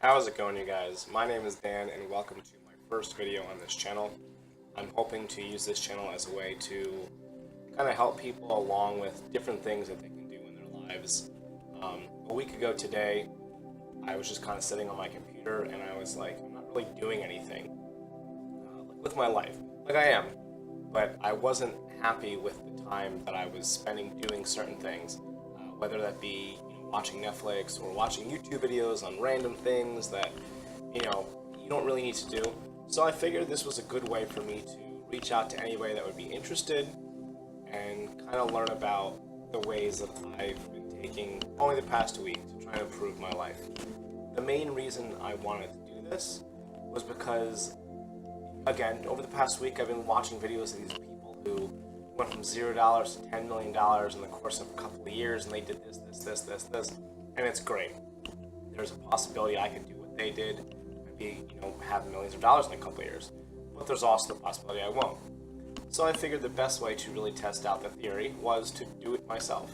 How's it going, you guys? My name is Dan, and welcome to my first video on this channel. I'm hoping to use this channel as a way to kind of help people along with different things that they can do in their lives. A week ago today, I was just kind of sitting on my computer, and I was like, I'm not really doing anything with my life. Like I am, but I wasn't happy with the time that I was spending doing certain things, whether that be watching Netflix or watching YouTube videos on random things that, you don't really need to do. So I figured this was a good way for me to reach out to anybody that would be interested and kind of learn about the ways that I've been taking only the past week to try and improve my life. The main reason I wanted to do this was because, again, over the past week I've been watching videos of these people who went from $0 to $10 million in the course of a couple of years, and they did this, and it's great. There's a possibility I could do what they did, maybe, have millions of dollars in a couple of years, but there's also the possibility I won't. So I figured the best way to really test out the theory was to do it myself.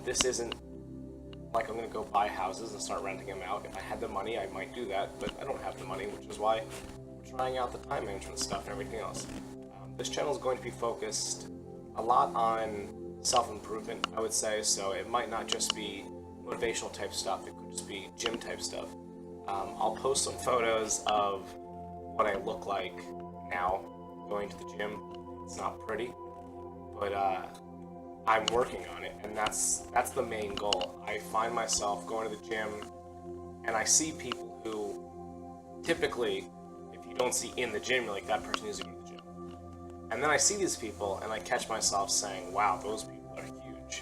This isn't like I'm going to go buy houses and start renting them out. If I had the money, I might do that, but I don't have the money, which is why I'm trying out the time management stuff and everything else. This channel is going to be focused a lot on self-improvement, I would say, so it might not just be motivational type stuff, it could just be gym type stuff. I'll post some photos of what I look like now going to the gym. It's not pretty, but I'm working on it, and that's the main goal. I find myself going to the gym, and I see people who typically, if you don't see in the gym, you're like, that person needs to go to the gym. And then I see these people, and I catch myself saying, wow, those people are huge.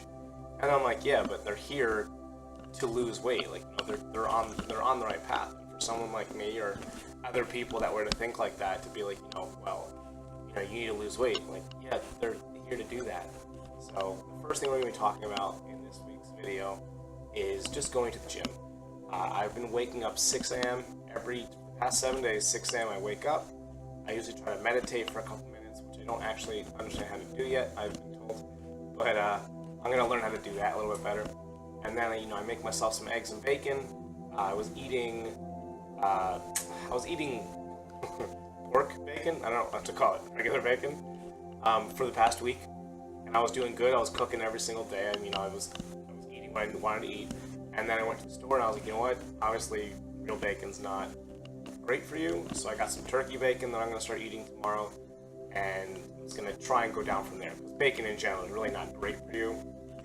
And I'm like, yeah, but they're here to lose weight. Like, they're on the right path. And for someone like me or other people that were to think like that, to be like, you need to lose weight. Like, yeah, they're here to do that. So the first thing we're going to be talking about in this week's video is just going to the gym. I've been waking up 6 a.m. the past 7 days, 6 a.m. I wake up. I usually try to meditate for a couple minutes, which I don't actually understand how to do yet, I've been told. But I'm going to learn how to do that a little bit better. And then, I make myself some eggs and bacon. I was eating pork bacon, I don't know what to call it, regular bacon, for the past week. And I was doing good. I was cooking every single day. I was eating what I wanted to eat. And then I went to the store and I was like, you know what? Obviously, real bacon's not great for you. So I got some turkey bacon that I'm going to start eating tomorrow. And it's going to try and go down from there. Because bacon in general is really not great for you.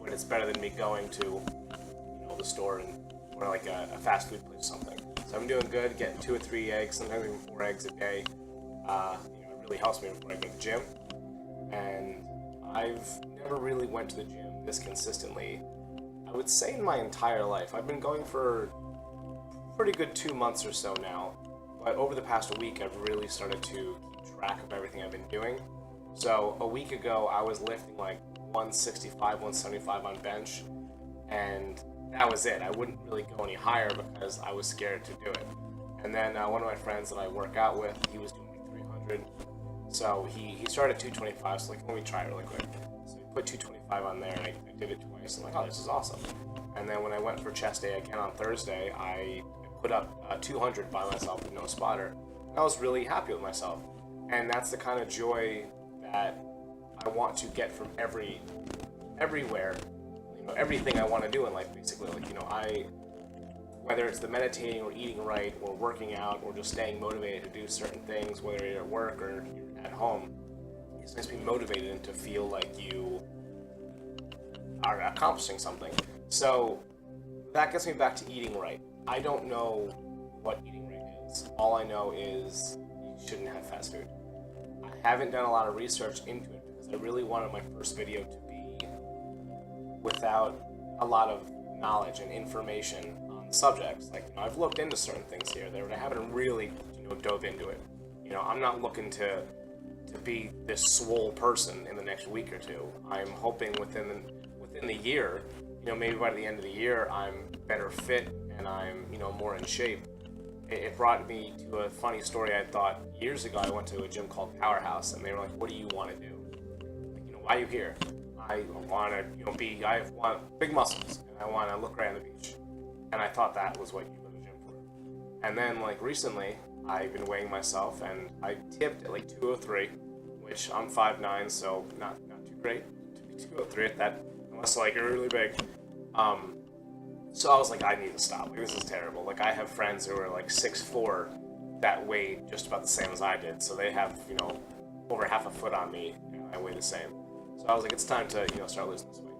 But it's better than me going to, the store or like a fast food place or something. So I'm doing good, getting 2 or 3 eggs, sometimes even 4 eggs a day. It really helps me before I go to the gym. And I've never really went to the gym this consistently, I would say, in my entire life. I've been going for a pretty good 2 months or so now, but over the past week I've really started to keep track of everything I've been doing. So a week ago I was lifting like 165, 175 on bench, and that was it. I wouldn't really go any higher because I was scared to do it. And then one of my friends that I work out with, he was doing like 300. So he started at 225, so like, let me try it really quick. So he put 225 on there, and I did it twice. I'm like, oh, this is awesome. And then when I went for chest day again on Thursday, I put up 200 by myself with no spotter. And I was really happy with myself. And that's the kind of joy that I want to get from everywhere. Everything I want to do in life, basically. Like, whether it's the meditating or eating right or working out or just staying motivated to do certain things, whether you're at work or you're at home, it's nice to be motivated and to feel like you are accomplishing something. So that gets me back to eating right. I don't know what eating right is. All I know is you shouldn't have fast food. I haven't done a lot of research into it because I really wanted my first video to be without a lot of knowledge and information on the subjects. Like, I've looked into certain things here there, but I haven't really, dove into it. I'm not looking to be this swole person in the next week or two. I'm hoping within the year, maybe by the end of the year, I'm better fit and I'm, more in shape. It brought me to a funny story. I thought years ago I went to a gym called Powerhouse, and they were like, what do you want to do? Like, why are you here? I want to, I want big muscles, and I want to look right on the beach. And I thought that was what you go to the gym for. And then like recently, I've been weighing myself, and I tipped at like 203, which I'm 5'9", so not too great to be 203 at that, unless like you're really big. So I was like, I need to stop. Like, this is terrible. Like, I have friends who are like 6'4" that weigh just about the same as I did, so they have, you know, over half a foot on me, and I weigh the same. So I was like, it's time to, you know, start losing this weight.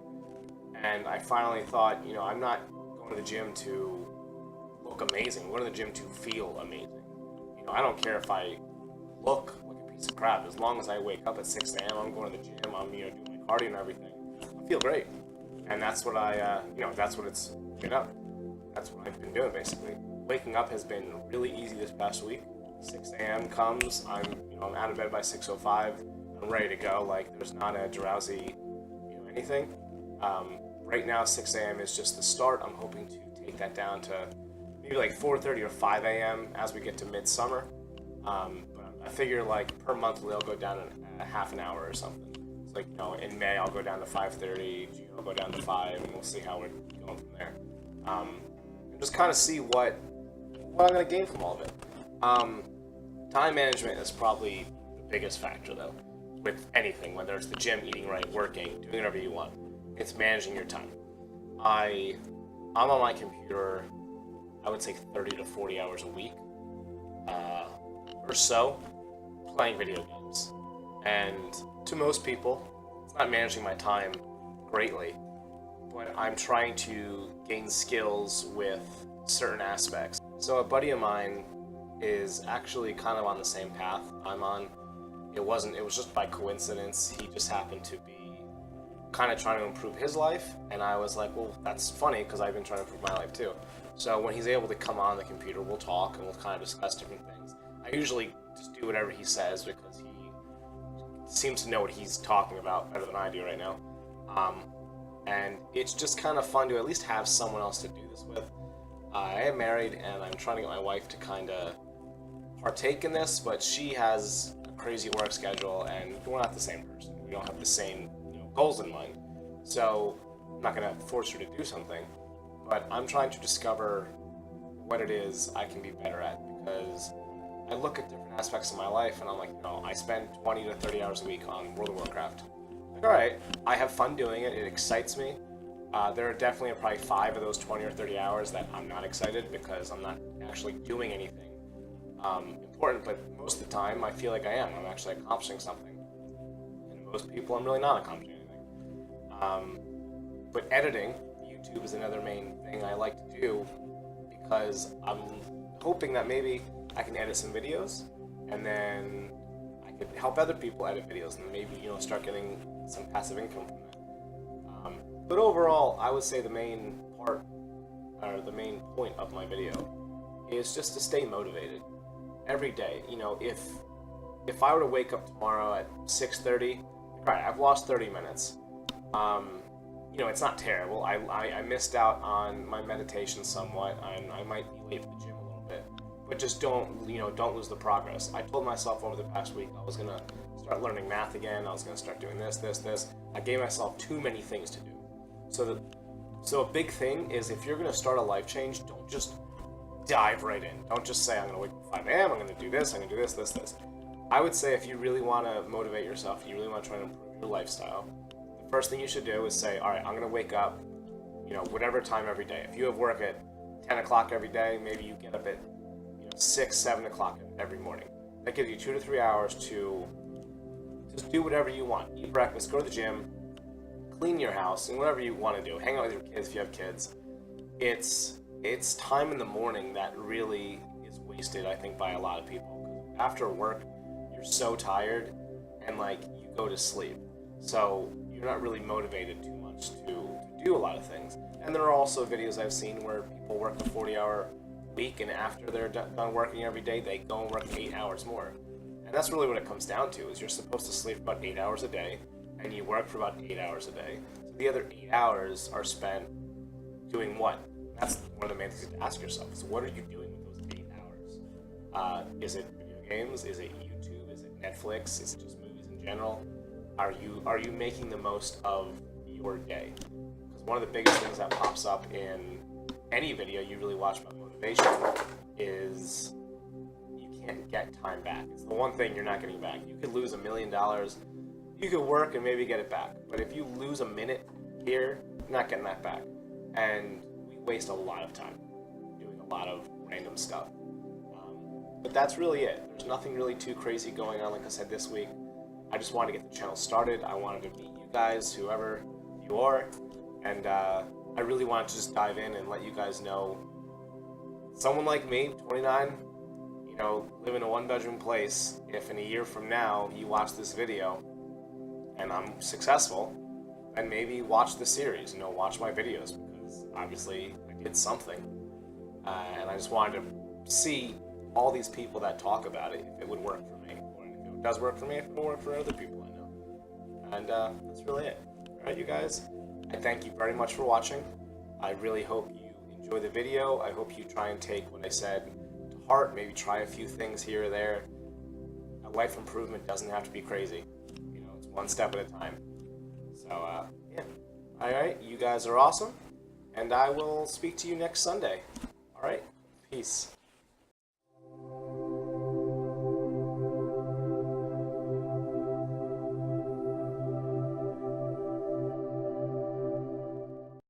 And I finally thought, you know, I'm not going to the gym to look amazing. I'm going to the gym to feel amazing. You know, I don't care if I look like a piece of crap. As long as I wake up at 6 a.m., I'm going to the gym, I'm, you know, doing my cardio and everything. I feel great. And that's what you know, that's what it's been up. That's what I've been doing, basically. Waking up has been really easy this past week. 6 a.m. comes, I'm out of bed by 6:05. I'm ready to go. Like, there's not a drowsy, you know, anything. Right now, 6 a.m. is just the start. I'm hoping to take that down to maybe like 4:30 or 5 a.m. as we get to midsummer. But I figure like per monthly, I'll go down a half an hour or something. It's like, you know, in May I'll go down to 5:30. June I'll go down to 5, and we'll see how we're going from there. And just kind of see what I'm gonna gain from all of it. Time management is probably the biggest factor, though, with anything, whether it's the gym, eating right, working, doing whatever you want. It's managing your time. I'm on my computer, I would say 30 to 40 hours a week, or so, playing video games. And to most people, it's not managing my time greatly, but I'm trying to gain skills with certain aspects. So a buddy of mine is actually kind of on the same path I'm on. It was just by coincidence. He just happened to be kind of trying to improve his life, and I was like, well, that's funny because I've been trying to improve my life too. So when he's able to come on the computer, we'll talk and we'll kind of discuss different things. I usually just do whatever he says because he seems to know what he's talking about better than I do right now. And it's just kind of fun to at least have someone else to do this with. I am married, and I'm trying to get my wife to kind of partake in this, but she has a crazy work schedule, and we're not the same person. We don't have the same, you know, goals in mind. So I'm not going to force her to do something, but I'm trying to discover what it is I can be better at, because I look at different aspects of my life, and I'm like, no, I spend 20 to 30 hours a week on World of Warcraft. Like, all right, I have fun doing it. It excites me. There are definitely probably 5 of those 20 or 30 hours that I'm not excited because I'm not actually doing anything important, but most of the time I feel like I am. I'm actually accomplishing something. And most people, I'm really not accomplishing anything. But editing, YouTube is another main thing I like to do because I'm hoping that maybe I can edit some videos, and then I could help other people edit videos, and maybe, you know, start getting some passive income from that. But overall, I would say the main part, or the main point of my video, is just to stay motivated every day. You know, if I were to wake up tomorrow at 6:30, right, I've lost 30 minutes. You know, it's not terrible. I missed out on my meditation somewhat, and I might be late for the gym a little bit. But just don't lose the progress. I told myself over the past week I was gonna start learning math again. I was gonna start doing this. I gave myself too many things to do. So a big thing is, if you're gonna start a life change, don't just dive right in. Don't just say, I'm gonna wake up at 5 a.m., I'm gonna do this, I'm gonna do this. I would say if you really wanna motivate yourself, you really wanna try to improve your lifestyle, the first thing you should do is say, all right, I'm gonna wake up, you know, whatever time every day. If you have work at 10 o'clock every day, maybe you get up at 6, 7 o'clock every morning. That gives you 2 to 3 hours to just do whatever you want. Eat breakfast, go to the gym, clean your house, and whatever you want to do. Hang out with your kids if you have kids. It's time in the morning that really is wasted, I think, by a lot of people. After work, you're so tired, and like, you go to sleep. So you're not really motivated too much to do a lot of things. And there are also videos I've seen where people work a 40-hour week, and after they're done working every day, they go and work 8 hours more. And that's really what it comes down to, is you're supposed to sleep about 8 hours a day, and you work for about 8 hours a day. So the other 8 hours are spent doing what? That's one of the main things to ask yourself, is what are you doing with those 8 hours? Is it video games? Is it YouTube? Is it Netflix? Is it just movies in general? Are you making the most of your day? Because one of the biggest things that pops up in any video you really watch about motivation is you can't get time back. It's the one thing you're not getting back. You could lose $1 million. You could work and maybe get it back. But if you lose a minute here, you're not getting that back. And we waste a lot of time doing a lot of random stuff. But that's really it. There's nothing really too crazy going on, like I said, this week. I just wanted to get the channel started. I wanted to meet you guys, whoever you are. And I really wanted to just dive in and let you guys know, someone like me, 29, you know, live in a one-bedroom place. If in a year from now you watch this video and I'm successful, then maybe watch the series, you know, watch my videos, because obviously I did something. And I just wanted to see all these people that talk about it, if it would work for me, or if it does work for me, if it will work for other people I know. And that's really it. Alright, you guys, I thank you very much for watching. I really hope you enjoy the video. I hope you try and take what I said to heart, maybe try a few things here or there. A life improvement doesn't have to be crazy. You know, it's one step at a time. So, yeah. Alright, you guys are awesome, and I will speak to you next Sunday. Alright, peace.